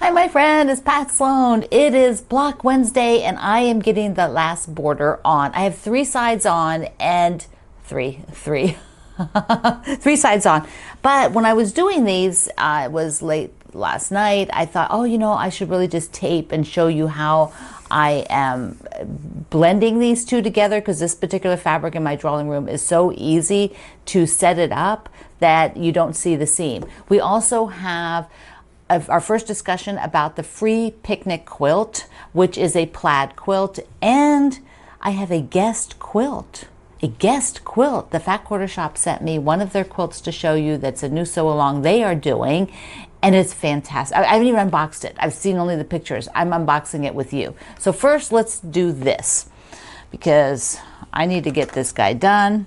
Hi, my friend, it's Pat Sloan. It is Block Wednesday and I am getting the last border on. I have 3 sides on and three sides on. But when I was doing these, it was late last night. I thought, oh, I should really just tape and show you how I am blending these two together, because this particular fabric in my drawing room is so easy to set it up that you don't see the seam. We also have our first discussion about the free picnic quilt, which is a plaid quilt, and I have a guest quilt. The Fat Quarter Shop sent me one of their quilts to show you. That's a new sew along they are doing, and it's fantastic. I haven't even unboxed it. I've seen only the pictures. I'm unboxing it with you. So first, let's do this, because I need to get this guy done.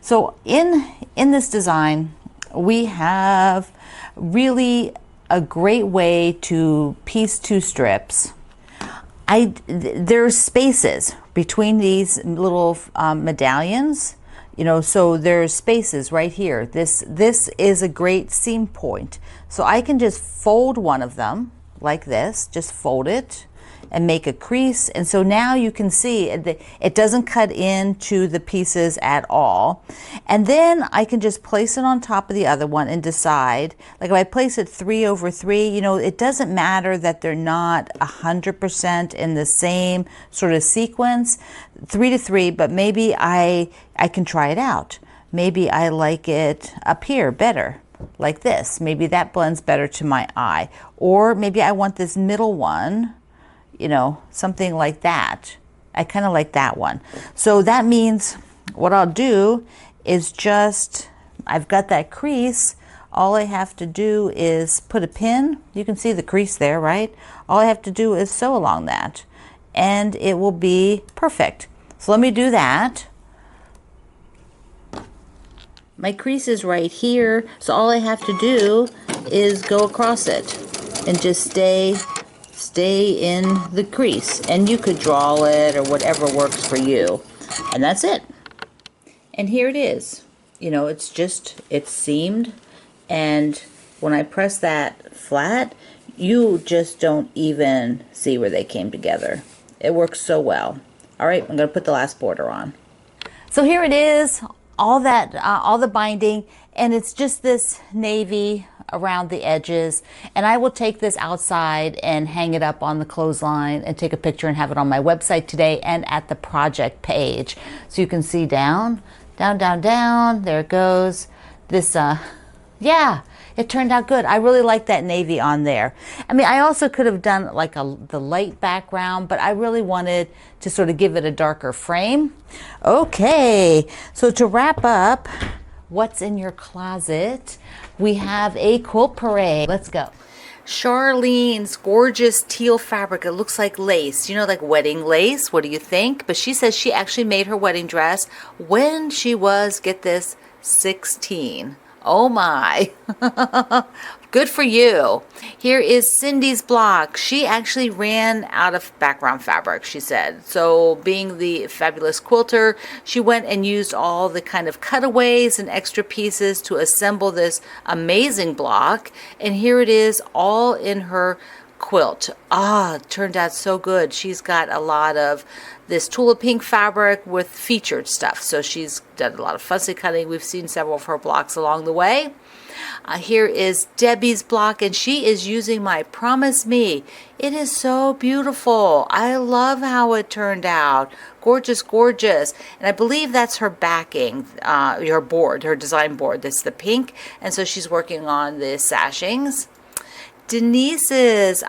So in this design, we have really a great way to piece 2 strips. There's spaces between these little medallions, so there's spaces right here. This is a great seam point. So I can just fold one of them like this, just fold it and make a crease. And so now you can see it doesn't cut into the pieces at all. And then I can just place it on top of the other one and decide, like if I place it 3 over 3, it doesn't matter that they're not 100% in the same sort of sequence, 3 to 3, but maybe I can try it out. Maybe I like it up here better, like this. Maybe that blends better to my eye. Or maybe I want this middle one, something like that. I kind of like that one. So that means what I'll do is I've got that crease. All I have to do is put a pin. You can see the crease there, right? All I have to do is sew along that, and it will be perfect. So let me do that. My crease is right here, so all I have to do is go across it and just stay in the crease, and you could draw it or whatever works for you, and that's it. And here it is. It's seamed, and when I press that flat, you just don't even see where they came together. It works so well. All right, I'm going to put the last border on. So here it is, all the binding, and it's just this navy around the edges, and I will take this outside and hang it up on the clothesline and take a picture and have it on my website today and at the project page, so you can see down, there it goes. This yeah, it turned out good. I really like that navy on there. I mean, I also could have done like the light background, but I really wanted to sort of give it a darker frame. Okay, so to wrap up what's in your closet, we have a quilt parade. Let's go. Charlene's gorgeous teal fabric. It looks like lace, like wedding lace. What do you think? But she says she actually made her wedding dress when she was, get this, 16. Oh my. Good for you. Here is Cindy's block. She actually ran out of background fabric, she said. So being the fabulous quilter, she went and used all the kind of cutaways and extra pieces to assemble this amazing block. And here it is, all in her quilt. Turned out so good. She's got a lot of this tulip pink fabric with featured stuff. So she's done a lot of fussy cutting. We've seen several of her blocks along the way. Here is Debbie's block, and she is using my Promise Me. It is so beautiful. I love how it turned out. Gorgeous, gorgeous. And I believe that's her backing, her board, her design board. That's the pink. And so she's working on the sashings. Denise's,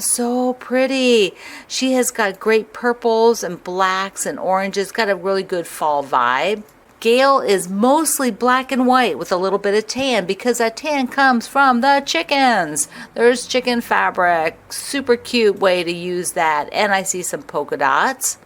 so pretty. She has got great purples and blacks and oranges, got a really good fall vibe. Gail is mostly black and white with a little bit of tan, because that tan comes from the chickens. There's chicken fabric, super cute way to use that, and I see some polka dots.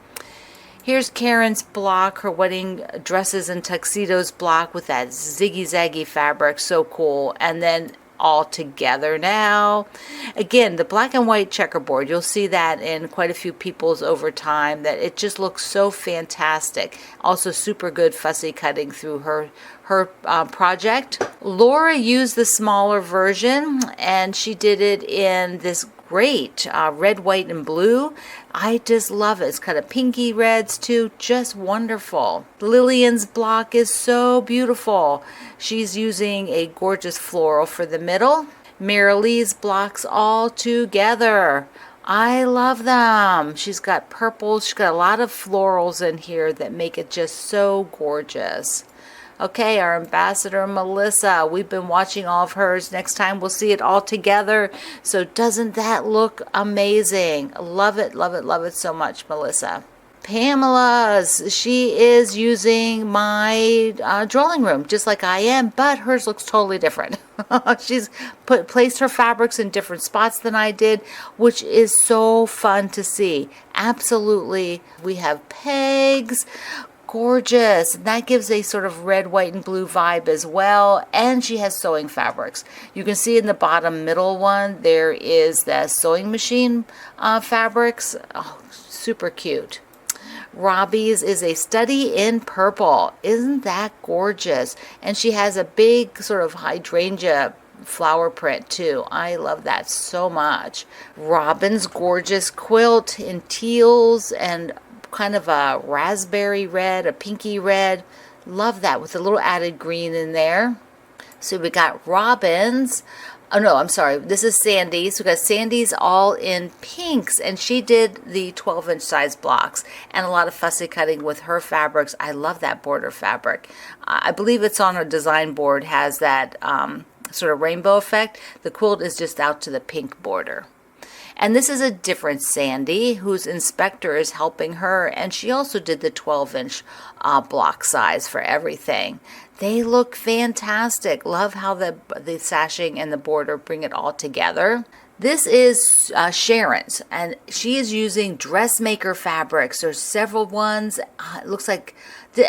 Here's Karen's block, her wedding dresses and tuxedos block with that ziggy-zaggy fabric, so cool. And then all together now. Again, the black and white checkerboard, you'll see that in quite a few people's over time, that it just looks so fantastic. Also super good fussy cutting through her project. Laura used the smaller version, and she did it in this great. Red, white, and blue. I just love it. It's kind of pinky reds too. Just wonderful. Lillian's block is so beautiful. She's using a gorgeous floral for the middle. Marilee's blocks all together. I love them. She's got purples. She's got a lot of florals in here that make it just so gorgeous. Okay, our ambassador Melissa, we've been watching all of hers. Next time we'll see it all together. So doesn't that look amazing? Love it, love it, love it so much, Melissa. Pamela's, she is using my drawing room just like I am, but hers looks totally different. She's placed her fabrics in different spots than I did, which is so fun to see. Absolutely. We have pegs. Gorgeous. And that gives a sort of red, white, and blue vibe as well. And she has sewing fabrics. You can see in the bottom middle one, there is the sewing machine fabrics. Oh, super cute. Robbie's is a study in purple. Isn't that gorgeous? And she has a big sort of hydrangea flower print too. I love that so much. Robin's gorgeous quilt in teals and kind of a raspberry red, a pinky red. Love that with a little added green in there. So we got Robin's. Oh no, I'm sorry. This is Sandy's. So we got Sandy's all in pinks, and she did the 12-inch size blocks and a lot of fussy cutting with her fabrics. I love that border fabric. I believe it's on her design board, has that sort of rainbow effect. The quilt is just out to the pink border. And this is a different Sandy, whose inspector is helping her, and she also did the 12-inch block size for everything. They look fantastic. Love how the sashing and the border bring it all together. This is Sharon's, and she is using dressmaker fabrics. There's several ones. It looks like,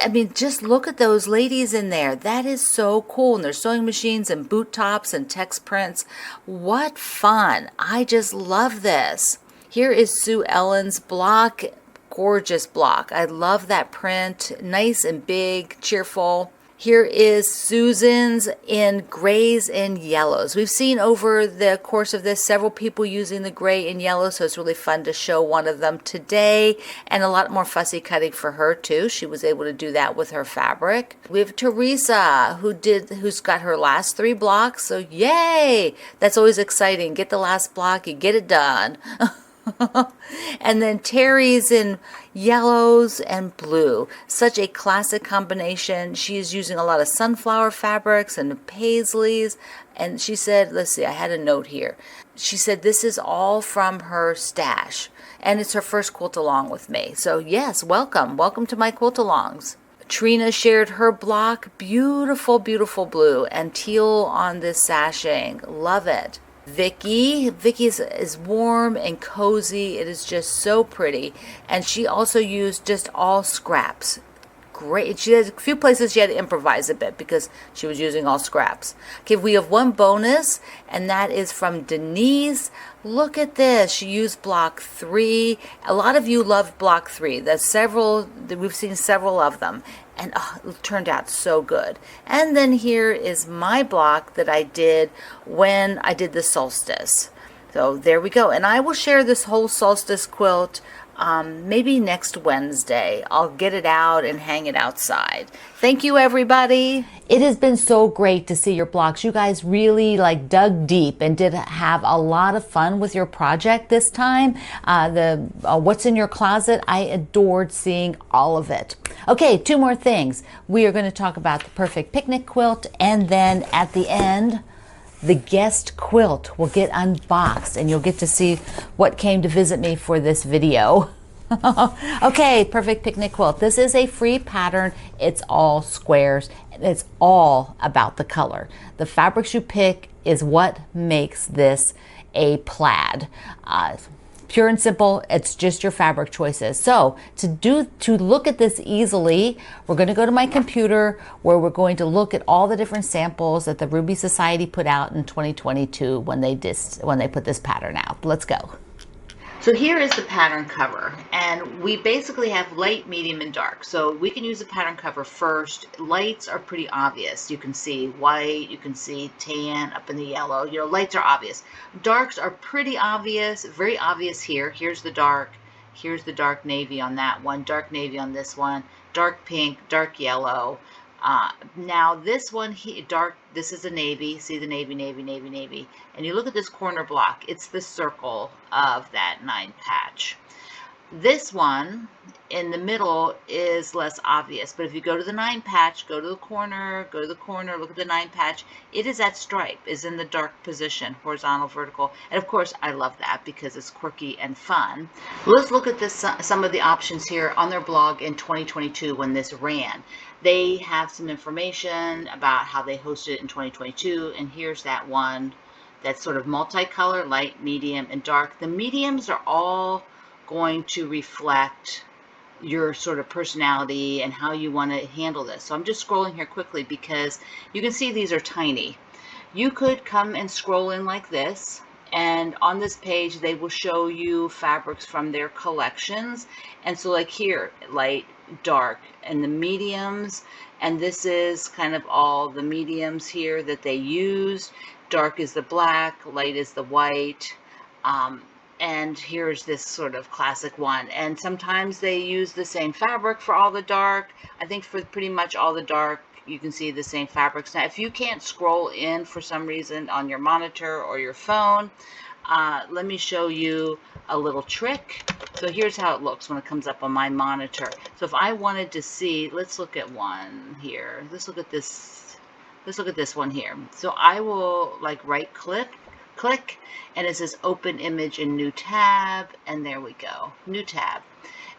I mean, just look at those ladies in there. That is so cool. And there's sewing machines and boot tops and text prints. What fun. I just love this. Here is Sue Ellen's block. Gorgeous block. I love that print. Nice and big, cheerful. Here is Susan's in grays and yellows. We've seen over the course of this several people using the gray and yellow, so it's really fun to show one of them today. And a lot more fussy cutting for her too. She was able to do that with her fabric. We have Teresa who's got her last 3 blocks. So yay! That's always exciting. Get the last block, you get it done. And then Terry's in yellows and blue. Such a classic combination. She is using a lot of sunflower fabrics and paisleys. And she said, let's see, I had a note here. She said this is all from her stash. And it's her first quilt along with me. So yes, welcome. Welcome to my quilt alongs. Trina shared her block. Beautiful, beautiful blue and teal on this sashing. Love it. Vicky's is warm and cozy. It is just so pretty. And she also used just all scraps. Great. She has a few places she had to improvise a bit because she was using all scraps. Okay, we have one bonus, and that is from Denise. Look at this. She used block 3. A lot of you love block 3. We've seen several of them. And it turned out so good. And then here is my block that I did when I did the solstice. So there we go. And I will share this whole solstice quilt maybe next Wednesday. I'll get it out and hang it outside. Thank you, everybody. It has been so great to see your blocks. You guys really dug deep and did have a lot of fun with your project this time. What's in your closet, I adored seeing all of it. Okay, 2 more things. We are going to talk about the perfect picnic quilt, and then at the end, the guest quilt will get unboxed and you'll get to see what came to visit me for this video. Okay, perfect picnic quilt. This is a free pattern. It's all squares. It's all about the color. The fabrics you pick is what makes this a plaid. Pure and simple, it's just your fabric choices. So to look at this easily, we're going to go to my computer where we're going to look at all the different samples that the Ruby Society put out in 2022 when they put this pattern out. Let's go. So here is the pattern cover, and we basically have light, medium, and dark. So we can use the pattern cover first. Lights are pretty obvious. You can see white, you can see tan up in the yellow. You know, lights are obvious. Darks are pretty obvious, very obvious here. Here's the dark. Here's the dark navy on that one, dark navy on this one, dark pink, dark yellow. Now this one here, dark, this is a navy. See the navy, navy, navy, navy. And you look at this corner block, it's the circle of that 9 patch. This one in the middle is less obvious, but if you go to the 9 patch, go to the corner, look at the 9 patch, it is that stripe, is in the dark position, horizontal, vertical, and of course I love that because it's quirky and fun. Let's look at this, some of the options here on their blog in 2022 when this ran. They have some information about how they hosted it in 2022, and here's that one that's sort of multicolor, light, medium, and dark. The mediums are all going to reflect your sort of personality and how you want to handle this. So I'm just scrolling here quickly because you can see these are tiny. You could come and scroll in like this, and on this page they will show you fabrics from their collections. And so like here, light, dark, and the mediums, and this is kind of all the mediums here that they used. Dark is the black, light is the white, and here's this sort of classic one. And sometimes they use the same fabric for all the dark. I think for pretty much all the dark, you can see the same fabrics. Now, if you can't scroll in for some reason on your monitor or your phone, let me show you a little trick. So here's how it looks when it comes up on my monitor. So if I wanted to see, let's look at one here. Let's look at this. Let's look at this one here. So I will like right click, and it says open image in new tab, and there we go, new tab.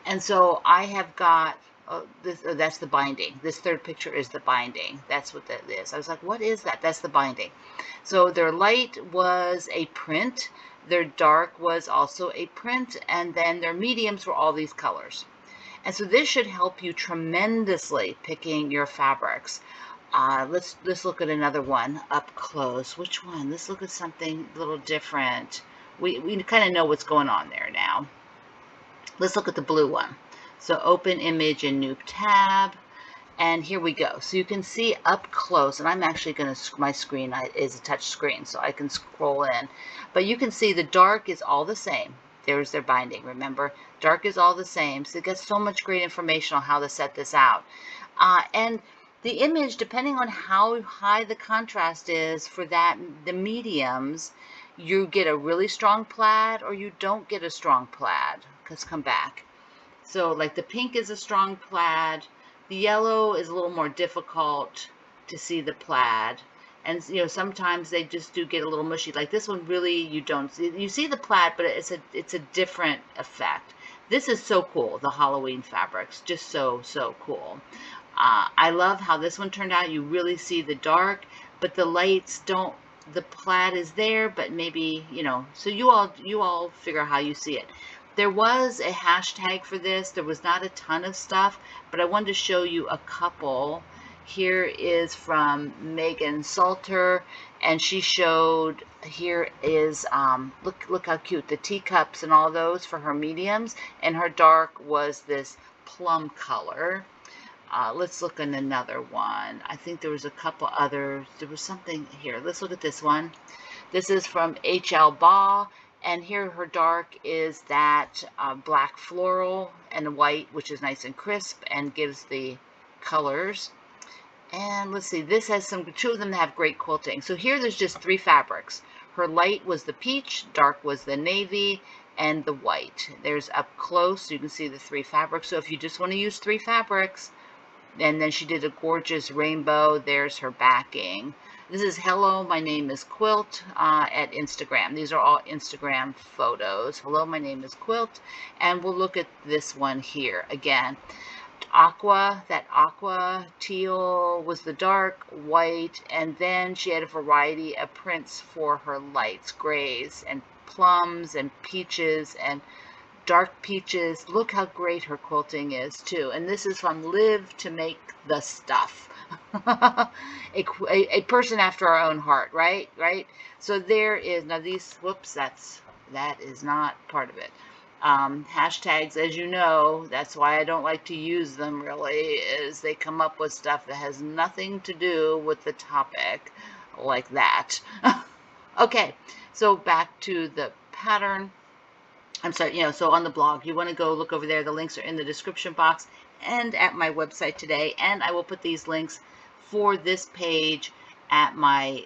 And so I have got this, that's the binding. This third picture is the binding. That's what that is. I was like, what is that? That's the binding. So their light was a print, their dark was also a print, and then their mediums were all these colors. And so this should help you tremendously picking your fabrics. Let's look at another one up close. Which one? Let's look at something a little different. We kind of know what's going on there now. Let's look at the blue one. So open image in new tab, and here we go. So you can see up close, and I'm actually going to, my screen is a touch screen, so I can scroll in. But you can see the dark is all the same. There's their binding, remember? Dark is all the same, so it gets so much great information on how to set this out. And the image, depending on how high the contrast is for that, the mediums, you get a really strong plaid or you don't get a strong plaid. Let's come back. So like the pink is a strong plaid. The yellow is a little more difficult to see the plaid. And you know, sometimes they just do get a little mushy. Like this one really, you don't see, you see the plaid, but it's a different effect. This is so cool, the Halloween fabrics, just so cool. I love how this one turned out. You really see the dark, but the lights don't, the plaid is there, but maybe, you know, so you all figure out how you see it. There was a hashtag for this. There was not a ton of stuff, but I wanted to show you a couple. Here is from Megan Salter, and she showed, here is, look how cute, the teacups and all those for her mediums, and her dark was this plum color. Let's look at another one. I think there was a couple others. There was something here. Let's look at this one. This is from H.L. Baugh, and here her dark is that black floral and white, which is nice and crisp and gives the colors. And let's see, this has two of them that have great quilting. So here there's just 3 fabrics. Her light was the peach, dark was the navy, and the white. There's up close, so you can see the 3 fabrics. So if you just want to use 3 fabrics, and then she did a gorgeous rainbow. There's her backing. This is Hello, my name is Quilt at Instagram. These are all Instagram photos. Hello, my name is Quilt. And we'll look at this one here. Again, aqua, that aqua teal was the dark, white, and then she had a variety of prints for her lights, grays and plums and peaches and dark peaches. Look how great her quilting is too. And this is from Live to Make the Stuff. a person after our own heart, right? So there is, now these, whoops, that is not part of it. Hashtags, as you know, that's why I don't like to use them really, is they come up with stuff that has nothing to do with the topic, like that. Okay, so back to the pattern. I'm sorry, so on the blog, you want to go look over there. The links are in the description box and at my website today. And I will put these links for this page at my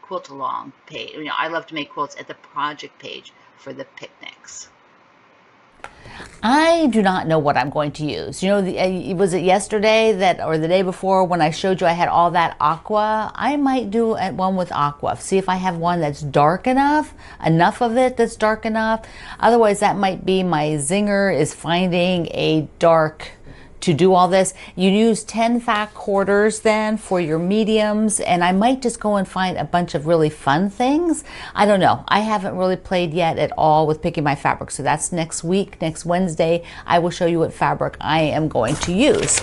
quilt along page. I love to make quilts at the project page for the picnics. I do not know what I'm going to use. Was it yesterday or the day before when I showed you I had all that aqua? I might do one with aqua. See if I have one that's dark enough of it that's dark enough. Otherwise, that might be my zinger, is finding a dark to do all this. You use 10 fat quarters then for your mediums, and I might just go and find a bunch of really fun things. I don't know. I haven't really played yet at all with picking my fabric, so that's next week, next Wednesday. I will show you what fabric I am going to use.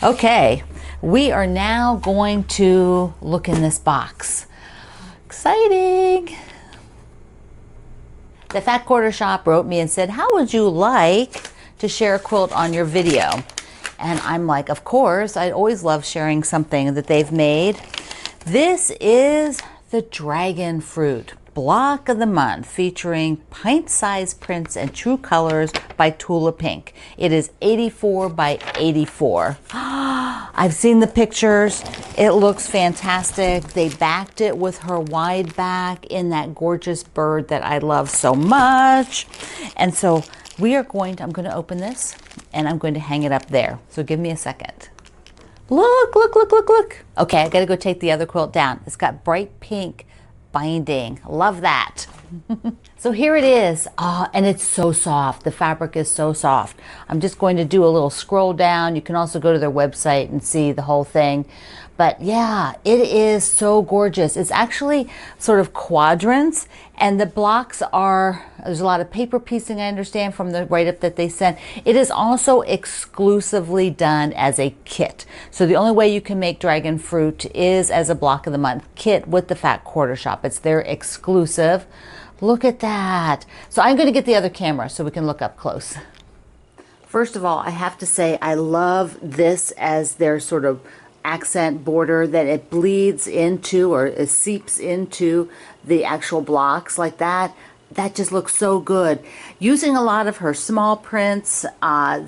Okay, we are now going to look in this box. Exciting! The Fat Quarter Shop wrote me and said, how would you like to share a quilt on your video? And I'm like, of course, I always love sharing something that they've made. This is the Dragon Fruit Block of the Month, featuring pint-sized prints and true colors by Tula Pink. It is 84 by 84. I've seen the pictures. It looks fantastic. They backed it with her wide back in that gorgeous bird that I love so much. And so I'm going to open this and I'm going to hang it up there. So give me a second. Look, look, look, look, look. Okay, I gotta go take the other quilt down. It's got bright pink binding. Love that. So here it is. And it's so soft. The fabric is so soft. I'm just going to do a little scroll down. You can also go to their website and see the whole thing. But yeah, it is so gorgeous. It's actually sort of quadrants, and the blocks there's a lot of paper piecing, I understand, from the write-up that they sent. It is also exclusively done as a kit. So the only way you can make Dragon Fruit is as a Block of the Month kit with the Fat Quarter Shop. It's their exclusive. Look at that. So I'm going to get the other camera so we can look up close. First of all, I have to say I love this as their sort of accent border, that it bleeds into or it seeps into the actual blocks like that. That just looks so good. Using a lot of her small prints,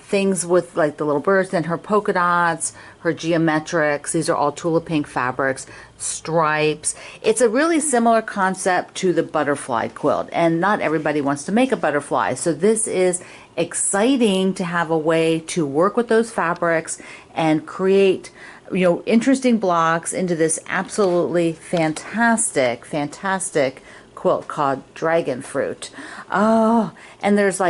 things with like the little birds, and her polka dots, her geometrics. These are all Tula Pink fabrics, stripes. It's a really similar concept to the butterfly quilt, and not everybody wants to make a butterfly. So this is exciting to have a way to work with those fabrics and create interesting blocks into this absolutely fantastic quilt called Dragon Fruit. Oh, and there's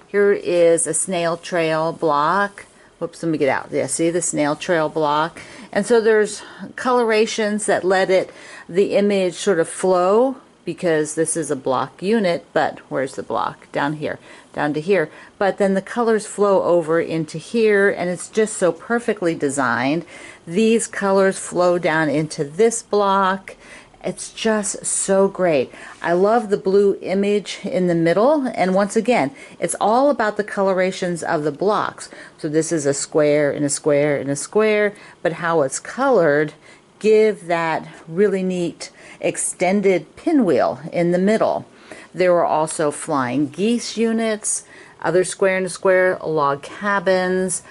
here is a snail trail block. Whoops, let me get out. Yeah, see the snail trail block? And so there's colorations that let the image sort of flow, because this is a block unit, but where's the block? Down here, down to here. But then the colors flow over into here, and it's just so perfectly designed. These colors flow down into this block. It's just so great. I love the blue image in the middle, and once again, it's all about the colorations of the blocks. So this is a square and a square and a square, but how it's colored give that really neat extended pinwheel in the middle. There were also flying geese units, other square and a square log cabins,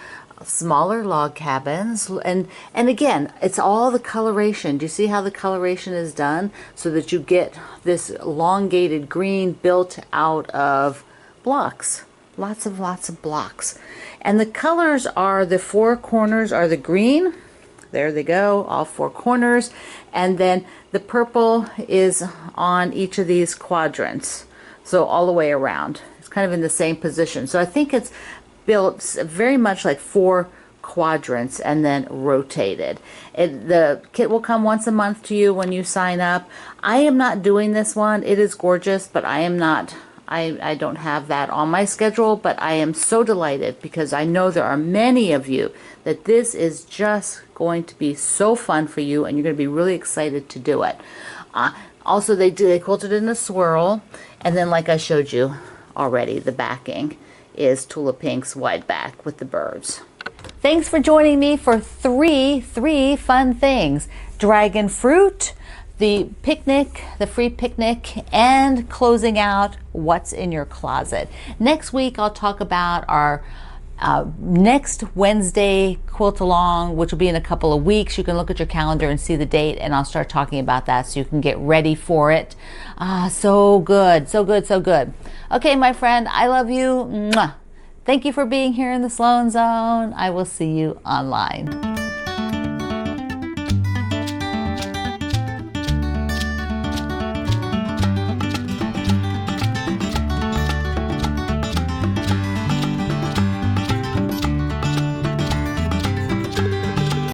smaller log cabins, and again, it's all the coloration. Do you see how the coloration is done so that you get this elongated green built out of blocks? Lots of blocks. And the colors are, the four corners are the green. There they go, all four corners. And then the purple is on each of these quadrants. So all the way around. It's kind of in the same position. So I think it's built very much like four quadrants and then rotated. The kit will come once a month to you when you sign up. I am not doing this one. It is gorgeous, but I don't have that on my schedule, but I am so delighted because I know there are many of you that this is just going to be so fun for you, and you're going to be really excited to do it. Also, they quilted in a swirl, and then like I showed you, already. The backing is Tula Pink's wide back with the birds. Thanks for joining me for three fun things. Dragon fruit, the picnic, the free picnic, and closing out what's in your closet. Next week, I'll talk about our next Wednesday quilt along, which will be in a couple of weeks. You can look at your calendar and see the date, and I'll start talking about that so you can get ready for it. So good, so good, so good. Okay, my friend, I love you. Mwah. Thank you for being here in the Sloan Zone. I will see you online.